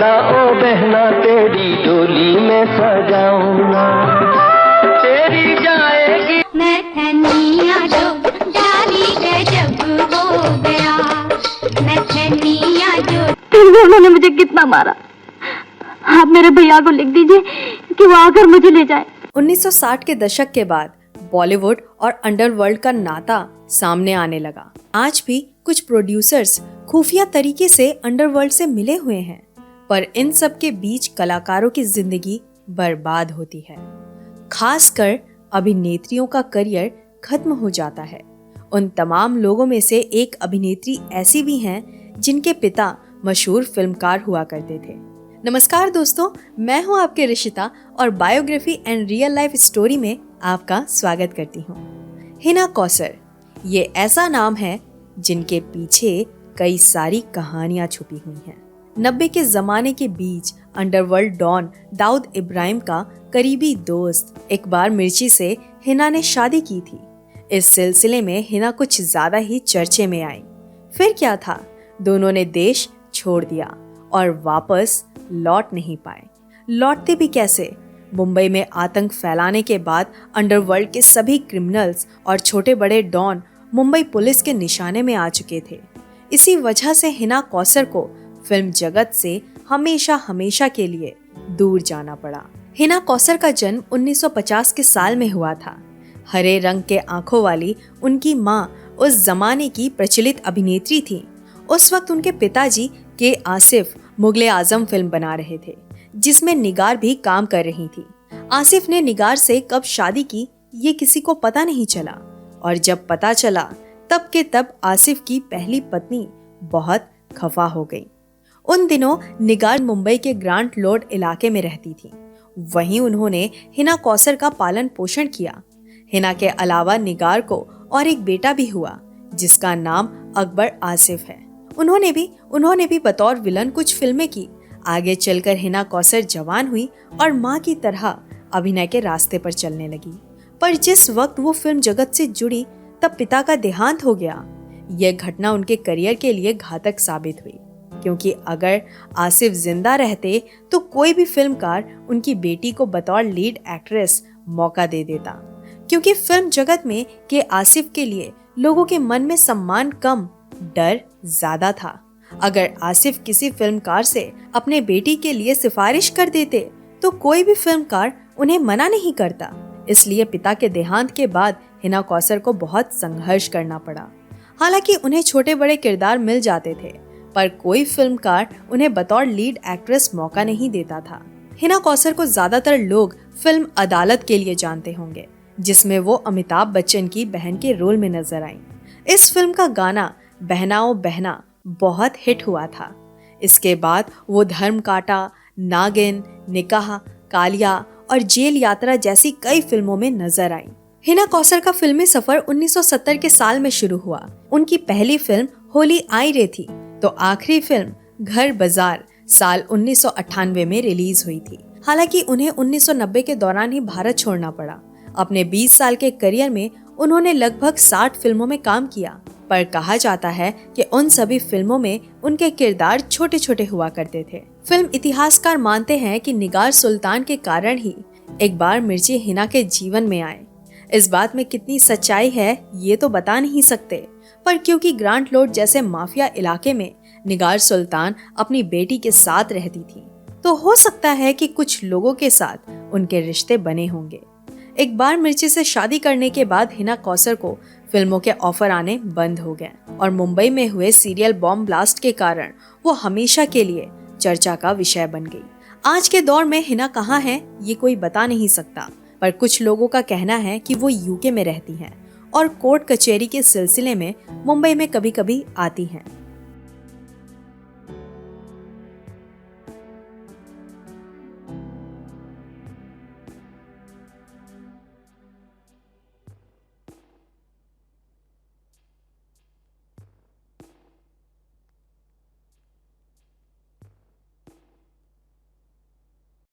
माला ओ बहना तेरी डोली में सजाऊंगा, तेरी जाएगी नथनिया जो डाली गजब हो गया, नथनिया जो। उन्होंने मुझे कितना मारा। आप मेरे भैया को लिख दीजिए कि वो आकर मुझे ले जाए। 1960 के दशक के बाद बॉलीवुड और अंडरवर्ल्ड का नाता सामने आने लगा। आज भी कुछ प्रोड्यूसर्स खुफिया तरीके से अंडरवर्ल्ड से मिले हुए हैं, पर इन सब के बीच कलाकारों की जिंदगी बर्बाद होती है। खासकर अभिनेत्रियों का करियर खत्म हो जाता है। उन तमाम लोगों में से एक अभिनेत्री ऐसी भी हैं जिनके पिता मशहूर फिल्मकार हुआ करते थे। नमस्कार दोस्तों, मैं हूं आपके रिशिता और biography and real life story में आपका स्वागत करती हूं। हिना कौसर ये ऐसा नाम है जिनके पीछे कई सारी कहानियां छुपी हुई हैं। 90 के जमाने के बीच अंडरवर्ल्ड डॉन दाऊद इब्राहिम का करीबी दोस्त इकबाल मिर्ची से हिना ने शादी की थी। इस सिलसिले में हिना कुछ ज्यादा ही चर्चे में आई। फिर क्या था, दोनों ने देश छोड़ दिया और वापस लौट नहीं पाए। लौटते भी कैसे? मुंबई में आतंक फैलाने के बाद अंडरवर्ल्ड के सभी क्रिमिनल्स और छोटे बड़े डॉन मुंबई पुलिस के निशाने में आ चुके थे। इसी वजह से हिना कौसर को फिल्म जगत से हमेशा हमेशा के लिए दूर जाना पड़ा। हिना कौसर का जन्म 1950 के साल में हुआ था। हरे रंग के आंखों वाली उनकी माँ उस जमाने की प्रचलित अभिनेत्री थी। उस वक्त उनके पिताजी के आसिफ मुगले आजम फिल्म बना रहे थे, जिसमें निगार भी काम कर रही थी। आसिफ ने निगार से कब शादी की ये किसी को पता नहीं चला, और जब पता चला तब के तब आसिफ की पहली पत्नी बहुत खफा हो गई। उन दिनों निगार मुंबई के ग्रांट रोड इलाके में रहती थी। वहीं उन्होंने हिना कौसर का पालन पोषण किया। हिना के अलावा निगार को और एक बेटा भी हुआ जिसका नाम अकबर आसिफ है। उन्होंने भी बतौर विलन कुछ फिल्में की। आगे चलकर हिना कौसर जवान हुई और माँ की तरह अभिनय के रास्ते पर चलने लगी। पर जिस वक्त वो फिल्म जगत से जुड़ी तब पिता का देहांत हो गया। यह घटना उनके करियर के लिए घातक साबित हुई, क्योंकि अगर आसिफ जिंदा रहते तो कोई भी फिल्मकार उनकी बेटी को बतौर लीड एक्ट्रेस मौका दे देता, क्योंकि फिल्म जगत में के आसिफ के लिए लोगों के मन में सम्मान कम, डर ज्यादा था। अगर आसिफ किसी फिल्मकार से अपने बेटी के लिए सिफारिश कर देते तो कोई भी फिल्मकार उन्हें मना नहीं करता। इसलिए पिता के देहांत के बाद हिना कौसर को बहुत संघर्ष करना पड़ा। हालांकि उन्हें छोटे बड़े किरदार मिल जाते थे, पर कोई फिल्मकार उन्हें बतौर लीड एक्ट्रेस मौका नहीं देता था। हिना कौसर को ज्यादातर लोग फिल्म अदालत के लिए जानते होंगे, जिसमें वो अमिताभ बच्चन की बहन के रोल में नजर आई। इस फिल्म का गाना बहनाओ बहना बहुत हिट हुआ था। इसके बाद वो धर्म काटा, नागिन, निकाह, कालिया और जेल यात्रा जैसी कई फिल्मों में नजर आई। हिना कौसर का फिल्मी सफर 1970 के साल में शुरू हुआ। उनकी पहली फिल्म होली आई रे थी, तो आखिरी फिल्म घर बाजार साल 1998 में रिलीज हुई थी। हालांकि उन्हें 1990 के दौरान ही भारत छोड़ना पड़ा। अपने 20 साल के करियर में उन्होंने लगभग 60 फिल्मों में काम किया, पर कहा जाता है कि उन सभी फिल्मों में उनके किरदार छोटे छोटे हुआ करते थे। फिल्म इतिहासकार मानते हैं कि निगार सुल्तान के कारण ही इकबाल मिर्ची हिना के जीवन में आए। इस बात में कितनी सच्चाई है ये तो बता नहीं सकते, पर क्योंकि ग्रांट रोड जैसे माफिया इलाके में निगार सुल्तान अपनी बेटी के साथ रहती थी, तो हो सकता है कि कुछ लोगों के साथ उनके रिश्ते बने होंगे। इकबाल मिर्ची से शादी करने के बाद हिना कौसर को फिल्मों के ऑफर आने बंद हो गए और मुंबई में हुए सीरियल बॉम्ब ब्लास्ट के कारण वो हमेशा के लिए चर्चा का विषय बन गई। आज के दौर में हिना कहाँ है ये कोई बता नहीं सकता, पर कुछ लोगों का कहना है कि वो यूके में रहती हैं और कोर्ट कचहरी के सिलसिले में मुंबई में कभी कभी आती हैं।